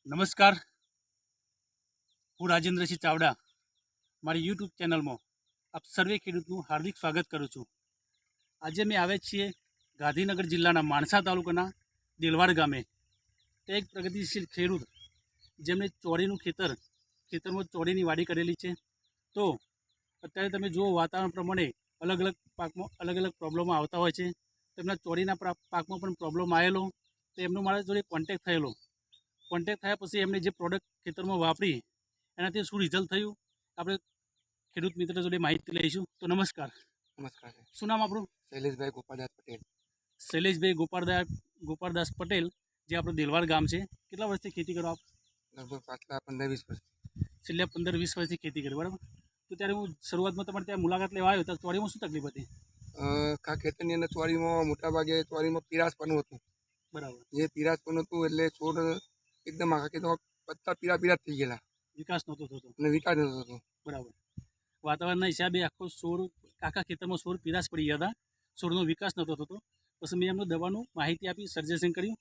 નમસ્કાર, હું રાજેન્દ્રસિંહ ચાવડા મારી યુટ્યુબ ચેનલમાં આપ સર્વે ખેડૂતનું હાર્દિક સ્વાગત કરું છું। આજે મેં આવ્યા છીએ ગાંધીનગર જિલ્લાના માણસા તાલુકાના દેલવાડ ગામે। એક પ્રગતિશીલ ખેડૂત જેમણે ચોરીનું ખેતરમાં ચોરીની વાડી કરેલી છે। તો અત્યારે તમે જુઓ વાતાવરણ પ્રમાણે અલગ અલગ પાકમાં અલગ અલગ પ્રોબ્લેમો આવતા હોય છે। તેમના ચોરીના પાકમાં પણ પ્રોબ્લેમ આવેલો, તો એમનો મારા જોડે કોન્ટેક્ટ થયેલો। કોન્ટેક્ટ થયા પછી એમને જે પ્રોડક્ટ ખેતરમાં વાપરી એનાથી શું રિઝલ્ટ થયું આપણે ખેડૂત મિત્ર જોડે માહિતી લઈશું। તો નમસ્કાર। નમસ્કાર, શું નામ આપણું? શૈલેષભાઈ ગોપાલદાસ પટેલ। શૈલેષભાઈ ગોપાળદાસ પટેલ, જે આપણું દેલવાડ ગામ છે। કેટલા વર્ષથી ખેતી કરો આપ? લગભગ પાછલા 15-20 વર્ષ। છેલ્લા 15-20 વર્ષથી ખેતી કરી, બરાબર। તો ત્યારે હું શરૂઆતમાં તમારે ત્યાં મુલાકાત લેવા આવ્યો તો ચોરીમાં શું તકલીફ હતી? આ ખેતરની અંદર ચોરીમાં મોટાભાગે ચોરીમાં પીરાશપણું હતું। બરાબર। જે પીરાશપણું હતું એટલે છોડ એકદમ આખા ખેતરમાં પત્તા પીળા થઈ ગયેલા, વિકાસ નહોતો થતો અને વિકાસ નહોતો થતો। બરાબર। વાતાવરણના હિસાબે આખા ખેતરમાં છોડ પીરાશ પડી ગયા હતા, છોડનો વિકાસ નહોતો થતો। પછી મેં એમને દવાનું માહિતી આપી, સજેશન કર્યું।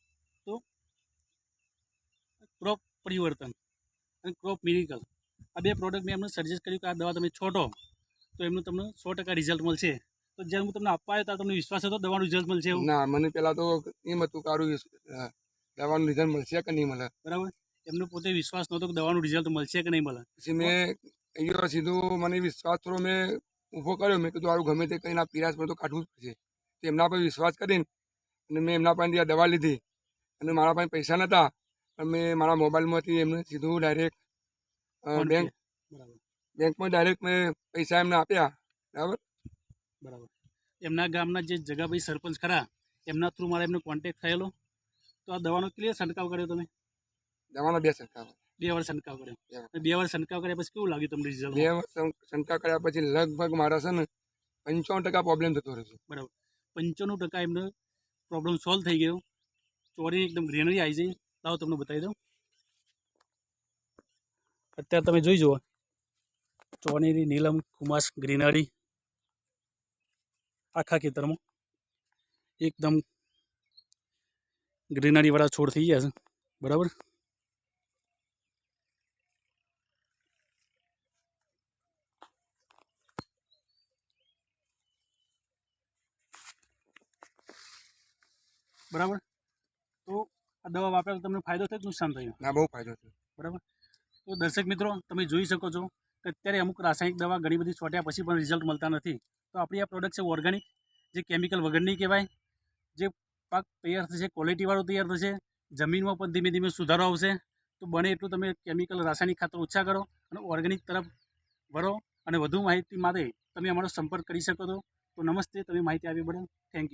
તો ક્રોપ પરિવર્તન અને ક્રોપ મિરેકલ આ બે પ્રોડક્ટ મેં એમને સજેસ્ટ કર્યું કે આ દવા તમે છોટો તો એમનું તમને 100% રિઝલ્ટ મળશે। તો જ્યારે હું તમને આપવા આવ્યો ત્યારે તમને વિશ્વાસ હતો દવાનું રિઝલ્ટ મળશે એવું? ના, મને પહેલાં તો એમ હતું કે દવાનું રિઝલ્ટ મળશે કે નહીં મળે, બરાબર। એમનો પોતે વિશ્વાસ નહોતો કે દવાનું રિઝલ્ટ મળશે કે નહીં મળે। પછી મેં અહીંયા સીધું મને વિશ્વાસ થોડો મેં ઊભો કર્યો। મેં કીધું સારું, ગમે તે કંઈ પીરાશ પર તો કાઢવું જ પડશે। તો એમના પર વિશ્વાસ કરીને અને મેં એમના પાસેથી આ દવા લીધી, અને મારા પાસે પૈસા નહોતા, પણ મેં મારા મોબાઈલમાંથી એમને સીધું ડાયરેક્ટ બેંકમાં ડાયરેક્ટ મેં પૈસા એમને આપ્યા, બરાબર। એમના ગામના જે જગાભાઈ સરપંચ ખરા, એમના થ્રુ મારા એમનો કોન્ટેક્ટ થયેલો। તો આ દવાનો ક્લિયર છંટકાવ કર્યો તમે? દવાનો 2 છંટકાવ, 2 વાર છંટકાવ કર્યો। 2 વાર છંટકાવ કર્યા પછી કેવું લાગ્યું તમને રિઝલ્ટ? 2 વર્ષ છંટકાવ કર્યા પછી લગભગ મારા છે ને 55% પ્રોબ્લેમ થતો રહ્યો છે। બરાબર, 95% એમનો પ્રોબ્લેમ સોલ્વ થઈ ગયો। ચોરી એકદમ ગ્રીનરી આવી જાય। લાવો તમને બતાવી દઉં। અત્યારે તમે જોઈ જુઓ, ચોરીની નીલમ કુમાસ ગ્રીનરી આખા ખેતરમાં એકદમ ગ્રીનરીવાળા છોડ થઈ ગયા છે, બરાબર। બરાબર, તો આ દવા વાપરવા તમને ફાયદો થયો કે નુકસાન થયું? ના, બહુ ફાયદો થયો, બરાબર। તો દર્શક મિત્રો, તમે જોઈ શકો છો કે અત્યારે અમુક રાસાયણિક દવા ઘણી બધી છોટ્યા પછી પણ રિઝલ્ટ મળતા નથી। તો આપણી આ પ્રોડક્ટ છે ઓર્ગેનિક, જે કેમિકલ વગરની કહેવાય। જે પાક તૈયાર થશે, ક્વોલિટીવાળો તૈયાર થશે, જમીનમાં પણ ધીમે ધીમે સુધારો આવશે। તો બને એટલું તમે કેમિકલ રાસાયણિક ખાતર ઓછા કરો અને ઓર્ગેનિક તરફ વળો। અને વધુ માહિતી માટે તમે અમારો સંપર્ક કરી શકો છો। તો નમસ્તે, તમે માહિતી આપી બદલ થેન્ક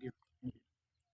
યુ।